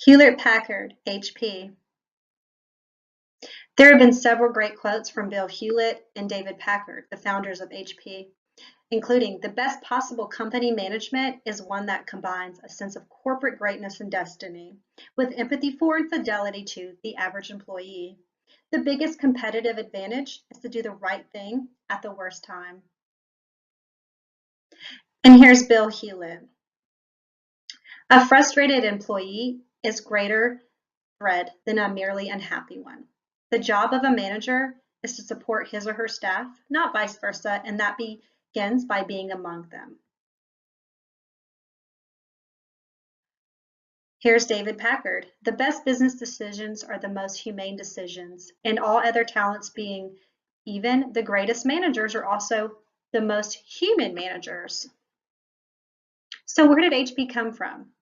Hewlett-Packard, HP. There have been several great quotes from Bill Hewlett and David Packard, the founders of HP, including, "The best possible company management is one that combines a sense of corporate greatness and destiny with empathy for and fidelity to the average employee. The biggest competitive advantage is to do the right thing at the worst time." And here's Bill Hewlett. "A frustrated employee is greater dread than a merely unhappy one. The job of a manager is to support his or her staff, not vice versa, and that begins by being among them." Here's David Packard. "The best business decisions are the most humane decisions, and all other talents being even, the greatest managers are also the most human managers." So where did HP come from?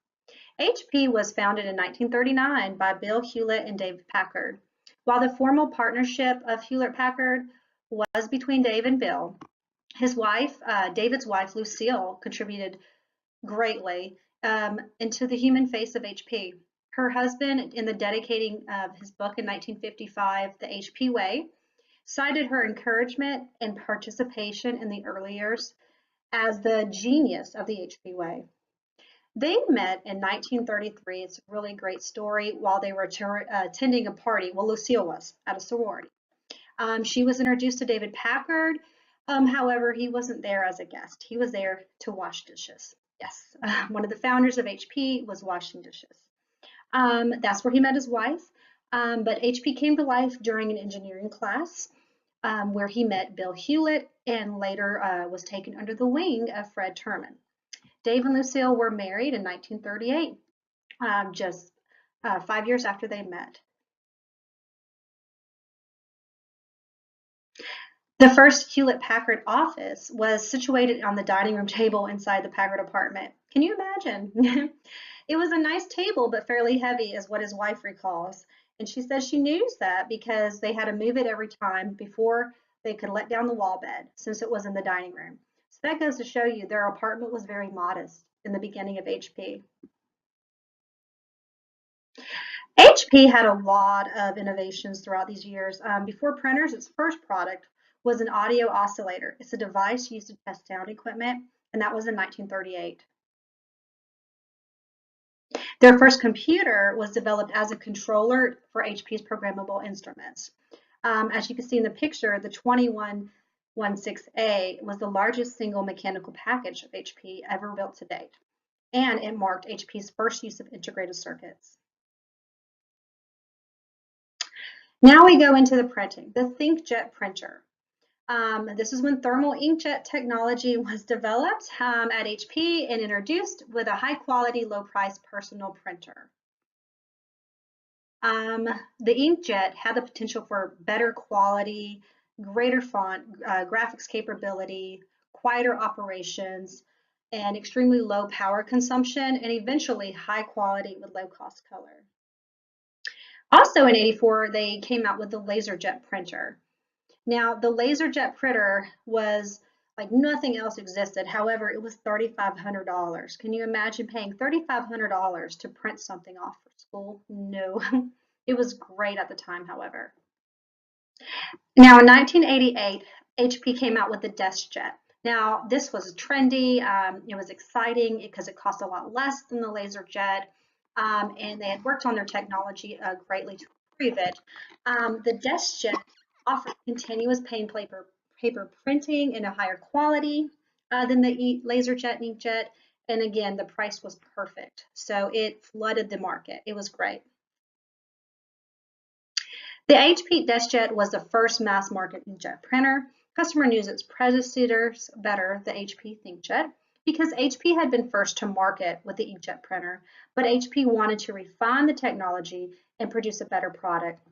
HP was founded in 1939 by Bill Hewlett and David Packard. While the formal partnership of Hewlett-Packard was between Dave and Bill, his wife, David's wife, Lucille, contributed greatly into the human face of HP. Her husband, in the dedicating of his book in 1955, The HP Way, cited her encouragement and participation in the early years as the genius of the HP Way. They met in 1933. It's a really great story. While they were attending a party, well, Lucille was at a sorority. She was introduced to David Packard. However, he wasn't there as a guest. He was there to wash dishes. Yes, one of the founders of HP was washing dishes. That's where he met his wife. But HP came to life during an engineering class where he met Bill Hewlett and later was taken under the wing of Fred Terman. Dave and Lucille were married in 1938, just 5 years after they met. The first Hewlett-Packard office was situated on the dining room table inside the Packard apartment. Can you imagine? It was a nice table, but fairly heavy, is what his wife recalls. And she says she knew that because they had to move it every time before they could let down the wall bed, since it was in the dining room. So that goes to show you their apartment was very modest in the beginning of HP. HP had a lot of innovations throughout these years. Before printers, its first product was an audio oscillator. It's a device used to test sound equipment, and that was in 1938. Their first computer was developed as a controller for HP's programmable instruments. As you can see in the picture, the 2116A was the largest single mechanical package of HP ever built to date, and it marked HP's first use of integrated circuits. Now we go into the printing, the ThinkJet printer. This is when thermal inkjet technology was developed at HP and introduced with a high quality, low price personal printer. The inkjet had the potential for better quality, greater font, graphics capability, quieter operations, and extremely low power consumption, and eventually high quality with low cost color. Also in '84, they came out with the LaserJet printer. Now, the LaserJet printer was like nothing else existed. However, it was $3,500. Can you imagine paying $3,500 to print something off for school? No, it was great at the time, however. Now, in 1988, HP came out with the DeskJet. Now, this was trendy. It was exciting because it cost a lot less than the LaserJet, and they had worked on their technology greatly to improve it. The DeskJet offered continuous paper printing in a higher quality than the LaserJet inkjet, and again, the price was perfect, so it flooded the market. It was great. The HP DeskJet was the first mass market inkjet printer. Customer knew its predecessors better, the HP ThinkJet, because HP had been first to market with the inkjet printer, but HP wanted to refine the technology and produce a better product.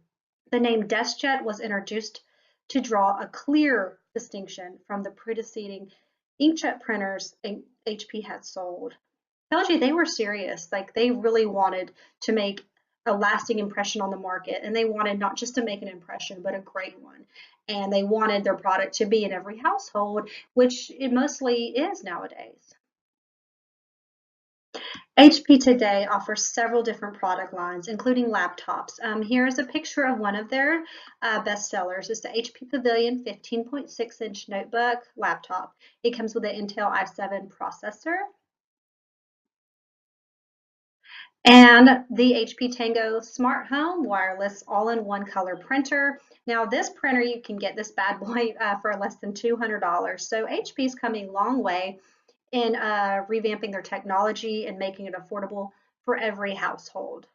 The name DeskJet was introduced to draw a clear distinction from the preceding inkjet printers HP had sold. Tells you they were serious, like they really wanted to make a lasting impression on the market, and they wanted not just to make an impression, but a great one. And they wanted their product to be in every household, which it mostly is nowadays. HP today offers several different product lines, including laptops. Here is a picture of one of their best sellers. It's the HP Pavilion 15.6-inch notebook laptop. It comes with an Intel i7 processor and the HP Tango Smart Home Wireless all-in-one color printer. Now this printer, you can get this bad boy for less than $200. So HP is coming a long way in revamping their technology and making it affordable for every household.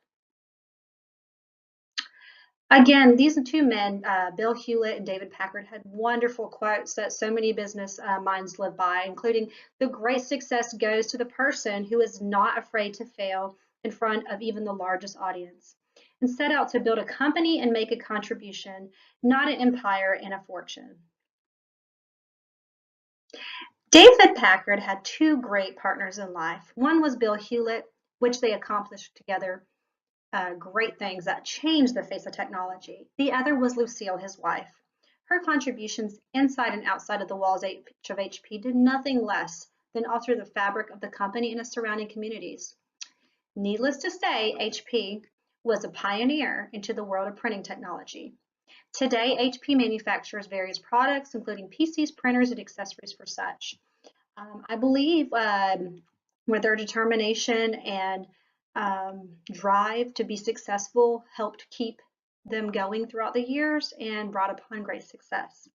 Again, these two men, Bill Hewlett and David Packard, had wonderful quotes that so many business minds live by, including the great success goes to the person who is not afraid to fail in front of even the largest audience and set out to build a company and make a contribution, not an empire and a fortune. David Packard had two great partners in life. One was Bill Hewlett, which they accomplished together great things that changed the face of technology. The other was Lucille, his wife. Her contributions inside and outside of the walls of HP did nothing less than alter the fabric of the company and its surrounding communities. Needless to say, HP was a pioneer into the world of printing technology. Today, HP manufactures various products, including PCs, printers, and accessories for such. I believe with their determination and drive to be successful helped keep them going throughout the years and brought upon great success.